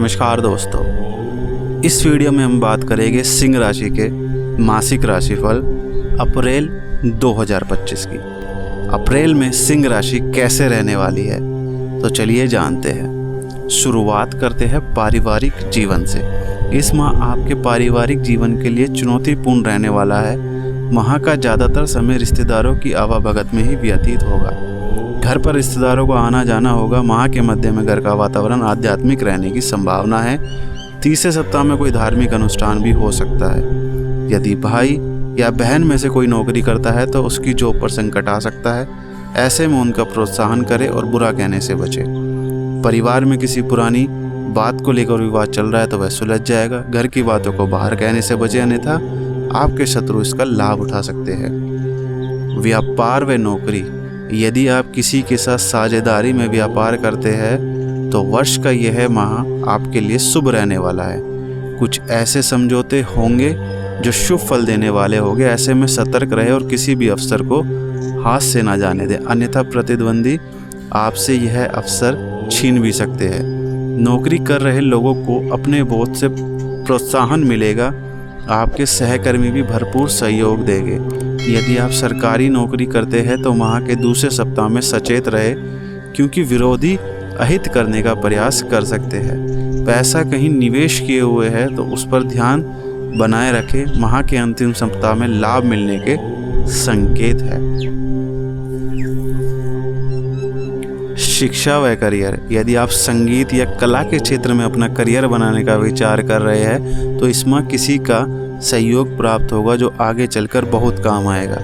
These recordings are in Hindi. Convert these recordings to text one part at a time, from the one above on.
नमस्कार दोस्तों, इस वीडियो में हम बात करेंगे सिंह राशि के मासिक राशिफल अप्रैल 2025 की। अप्रैल में सिंह राशि कैसे रहने वाली है, तो चलिए जानते हैं। शुरुआत करते हैं पारिवारिक जीवन से। इस माह आपके पारिवारिक जीवन के लिए चुनौतीपूर्ण रहने वाला है। माह का ज़्यादातर समय रिश्तेदारों की आवाभगत में ही व्यतीत होगा। घर पर रिश्तेदारों को आना जाना होगा। माह के मध्य में घर का वातावरण आध्यात्मिक रहने की संभावना है। तीसरे सप्ताह में कोई धार्मिक अनुष्ठान भी हो सकता है। यदि भाई या बहन में से कोई नौकरी करता है तो उसकी जॉब पर संकट आ सकता है। ऐसे में उनका प्रोत्साहन करें और बुरा कहने से बचें। परिवार में किसी पुरानी बात को लेकर विवाद चल रहा है तो वह सुलझ जाएगा। घर की बातों को बाहर कहने से बचें, अन्यथा आपके शत्रु इसका लाभ उठा सकते हैं। व्यापार व नौकरी। यदि आप किसी के साथ साझेदारी में व्यापार करते हैं तो वर्ष का यह माह आपके लिए शुभ रहने वाला है। कुछ ऐसे समझौते होंगे जो शुभ फल देने वाले होंगे। ऐसे में सतर्क रहे और किसी भी अवसर को हाथ से ना जाने दें, अन्यथा प्रतिद्वंदी आपसे यह अवसर छीन भी सकते हैं। नौकरी कर रहे लोगों को अपने बोझ से प्रोत्साहन मिलेगा। आपके सहकर्मी भी भरपूर सहयोग देंगे। यदि आप सरकारी नौकरी करते हैं तो माह के दूसरे सप्ताह में सचेत रहे, क्योंकि विरोधी अहित करने का प्रयास कर सकते हैं। पैसा कहीं निवेश किए हुए हैं तो उस पर ध्यान बनाए रखें। माह के अंतिम सप्ताह में लाभ मिलने के संकेत है। शिक्षा व करियर। यदि आप संगीत या कला के क्षेत्र में अपना करियर बनाने का विचार कर रहे हैं तो इसमें किसी का सहयोग प्राप्त होगा जो आगे चलकर बहुत काम आएगा।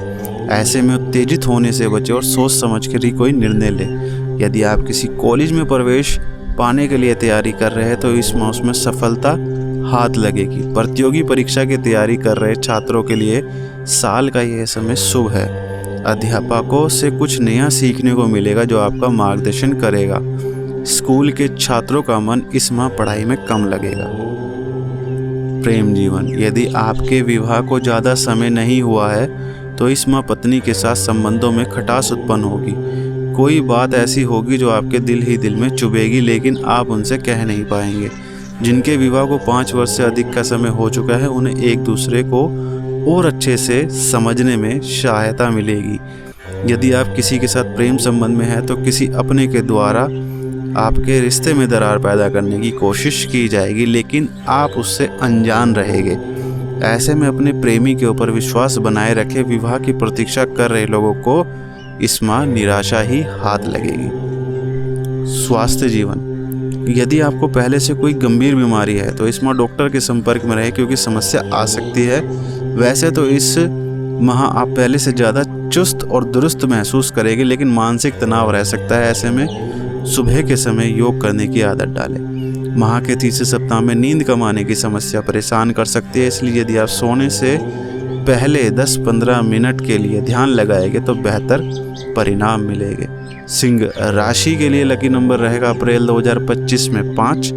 ऐसे में उत्तेजित होने से बचें और सोच समझ कर ही कोई निर्णय लें। यदि आप किसी कॉलेज में प्रवेश पाने के लिए तैयारी कर रहे हैं तो इस माह उसमें सफलता हाथ लगेगी। प्रतियोगी परीक्षा की तैयारी कर रहे छात्रों के लिए साल का यह समय शुभ है। अध्यापकों से कुछ नया सीखने को मिलेगा जो आपका मार्गदर्शन करेगा। स्कूल के छात्रों का मन इस माह पढ़ाई में कम लगेगा। प्रेम जीवन। यदि आपके विवाह को ज़्यादा समय नहीं हुआ है तो इस माह पत्नी के साथ संबंधों में खटास उत्पन्न होगी। कोई बात ऐसी होगी जो आपके दिल ही दिल में चुभेगी, लेकिन आप उनसे कह नहीं पाएंगे। जिनके विवाह को 5 वर्ष से अधिक का समय हो चुका है उन्हें एक दूसरे को और अच्छे से समझने में सहायता मिलेगी। यदि आप किसी के साथ प्रेम संबंध में हैं तो किसी अपने के द्वारा आपके रिश्ते में दरार पैदा करने की कोशिश की जाएगी, लेकिन आप उससे अनजान रहेंगे। ऐसे में अपने प्रेमी के ऊपर विश्वास बनाए रखें। विवाह की प्रतीक्षा कर रहे लोगों को इस माह निराशा ही हाथ लगेगी। स्वास्थ्य जीवन। यदि आपको पहले से कोई गंभीर बीमारी है तो इस माह डॉक्टर के संपर्क में रहे, क्योंकि समस्या आ सकती है। वैसे तो इस माह आप पहले से ज़्यादा चुस्त और दुरुस्त महसूस करेंगे, लेकिन मानसिक तनाव रह सकता है। ऐसे में सुबह के समय योग करने की आदत डालें। माह के तीसरे सप्ताह में नींद कम आने की समस्या परेशान कर सकती है, इसलिए यदि आप सोने से पहले 10-15 मिनट के लिए ध्यान लगाएंगे तो बेहतर परिणाम मिलेंगे। सिंह राशि के लिए लकी नंबर रहेगा अप्रैल 2025 में 5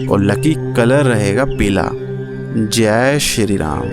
और लकी कलर रहेगा पीला। जय श्री राम।